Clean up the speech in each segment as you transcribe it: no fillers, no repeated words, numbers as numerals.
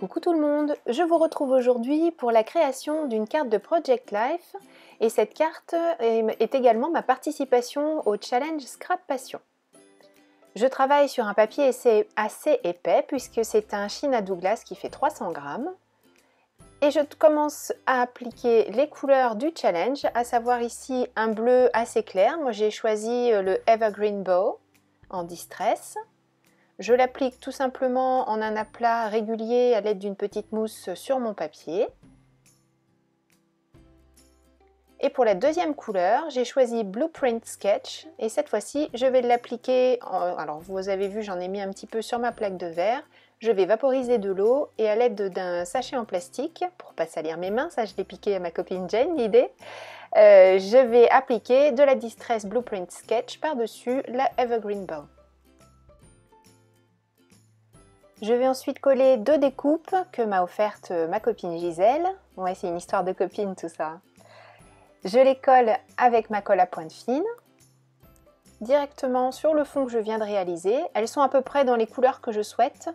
Coucou tout le monde, je vous retrouve aujourd'hui pour la création d'une carte de Project Life et cette carte est également ma participation au challenge Scrap Passion. Je travaille sur un papier assez épais puisque c'est un chine à Douglas qui fait 300 grammes et je commence à appliquer les couleurs du challenge, à savoir ici un bleu assez clair. Moi j'ai choisi le Evergreen Bow en Distress. Je l'applique tout simplement en un aplat régulier à l'aide d'une petite mousse sur mon papier. Et pour la deuxième couleur, j'ai choisi Blueprint Sketch et cette fois-ci, je vais l'appliquer, alors vous avez vu, j'en ai mis un petit peu sur ma plaque de verre. Je vais vaporiser de l'eau et à l'aide d'un sachet en plastique, pour ne pas salir mes mains, ça je l'ai piqué à ma copine Jane, l'idée, je vais appliquer de la Distress Blueprint Sketch par-dessus la Evergreen Bow. Je vais ensuite coller deux découpes que m'a offertes ma copine Gisèle. Ouais, c'est une histoire de copine tout ça. Je les colle avec ma colle à pointe fine, directement sur le fond que je viens de réaliser. Elles sont à peu près dans les couleurs que je souhaite,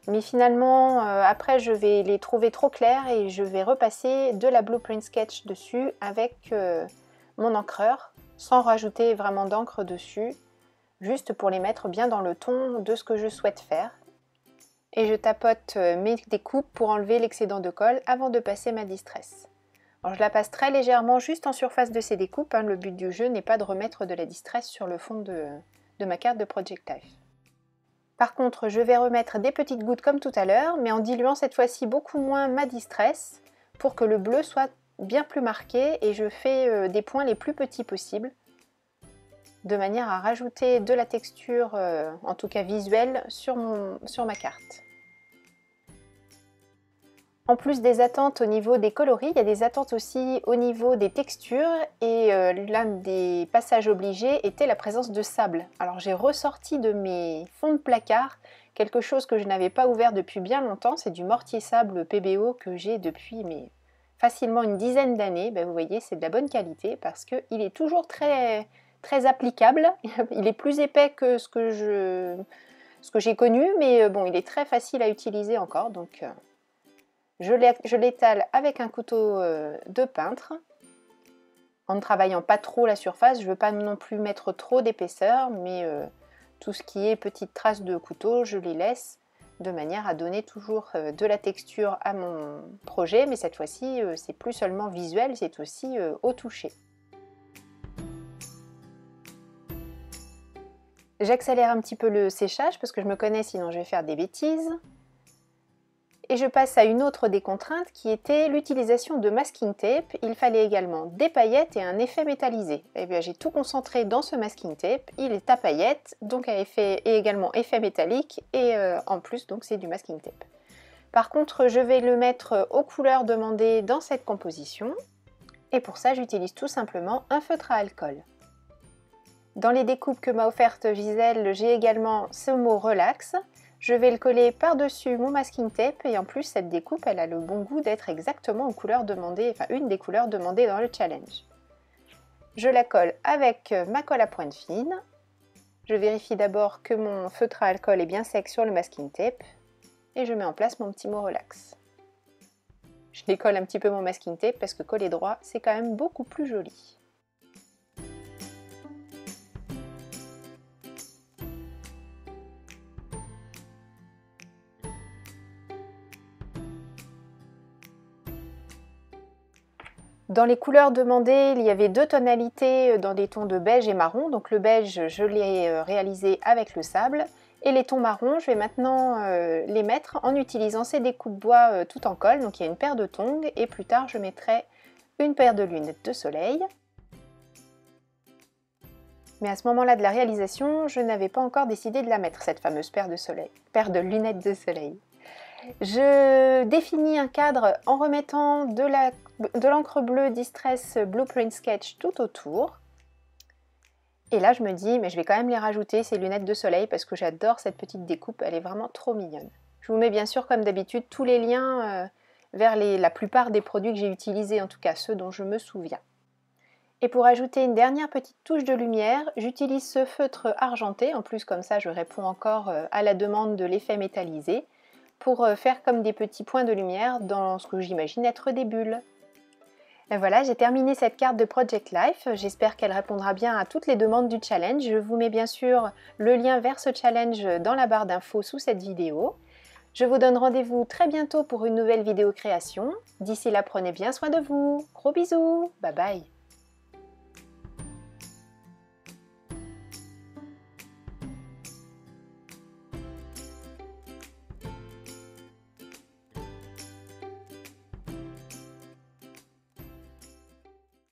mais finalement, après, je vais les trouver trop claires et je vais repasser de la Blueprint Sketch dessus avec mon encreur, sans rajouter vraiment d'encre dessus, juste pour les mettre bien dans le ton de ce que je souhaite faire. Et je tapote mes découpes pour enlever l'excédent de colle avant de passer ma Distress. Alors je la passe très légèrement juste en surface de ces découpes, le but du jeu n'est pas de remettre de la Distress sur le fond de ma carte de Project Life. Par contre, je vais remettre des petites gouttes comme tout à l'heure, mais en diluant cette fois-ci beaucoup moins ma Distress pour que le bleu soit bien plus marqué et je fais des points les plus petits possibles, de manière à rajouter de la texture, en tout cas visuelle, sur ma carte. En plus des attentes au niveau des coloris, il y a des attentes aussi au niveau des textures et l'un des passages obligés était la présence de sable. Alors j'ai ressorti de mes fonds de placard quelque chose que je n'avais pas ouvert depuis bien longtemps, c'est du mortier sable PBO que j'ai depuis facilement une dizaine d'années. Vous voyez, c'est de la bonne qualité parce qu'il est toujours très applicable. Il est plus épais que ce que j'ai connu, mais bon, il est très facile à utiliser encore, donc je l'étale avec un couteau de peintre en ne travaillant pas trop la surface. Je ne veux pas non plus mettre trop d'épaisseur, mais tout ce qui est petites traces de couteau, je les laisse de manière à donner toujours de la texture à mon projet, mais cette fois-ci, c'est plus seulement visuel, c'est aussi au toucher. J'accélère un petit peu le séchage parce que je me connais, sinon je vais faire des bêtises. Et je passe à une autre des contraintes qui était l'utilisation de masking tape. Il fallait également des paillettes et un effet métallisé. Et bien j'ai tout concentré dans ce masking tape. Il est à paillettes, donc à effet, et également effet métallique, et en plus donc c'est du masking tape. Par contre, je vais le mettre aux couleurs demandées dans cette composition. Et pour ça, j'utilise tout simplement un feutre à alcool. Dans les découpes que m'a offertes Gisèle, j'ai également ce mot relax. Je vais le coller par-dessus mon masking tape et en plus cette découpe elle a le bon goût d'être exactement aux couleurs demandées, enfin une des couleurs demandées dans le challenge. Je la colle avec ma colle à pointe fine. Je vérifie d'abord que mon feutre à alcool est bien sec sur le masking tape et je mets en place mon petit mot relax. Je décolle un petit peu mon masking tape parce que coller droit c'est quand même beaucoup plus joli. Dans les couleurs demandées, il y avait deux tonalités dans des tons de beige et marron. Donc le beige, je l'ai réalisé avec le sable. Et les tons marrons, je vais maintenant les mettre en utilisant ces découpes bois tout en colle. Donc il y a une paire de tongs et plus tard, je mettrai une paire de lunettes de soleil. Mais à ce moment-là de la réalisation, je n'avais pas encore décidé de la mettre, cette fameuse paire de lunettes de soleil. Je définis un cadre en remettant de l'encre bleue Distress Blueprint Sketch tout autour. Et là, je me dis, mais je vais quand même les rajouter, ces lunettes de soleil, parce que j'adore cette petite découpe, elle est vraiment trop mignonne. Je vous mets bien sûr, comme d'habitude, tous les liens vers la plupart des produits que j'ai utilisés, en tout cas ceux dont je me souviens. Et pour ajouter une dernière petite touche de lumière, j'utilise ce feutre argenté, en plus comme ça je réponds encore à la demande de l'effet métallisé, pour faire comme des petits points de lumière dans ce que j'imagine être des bulles. Et voilà, j'ai terminé cette carte de Project Life. J'espère qu'elle répondra bien à toutes les demandes du challenge. Je vous mets bien sûr le lien vers ce challenge dans la barre d'infos sous cette vidéo. Je vous donne rendez-vous très bientôt pour une nouvelle vidéo création. D'ici là, prenez bien soin de vous. Gros bisous, bye bye.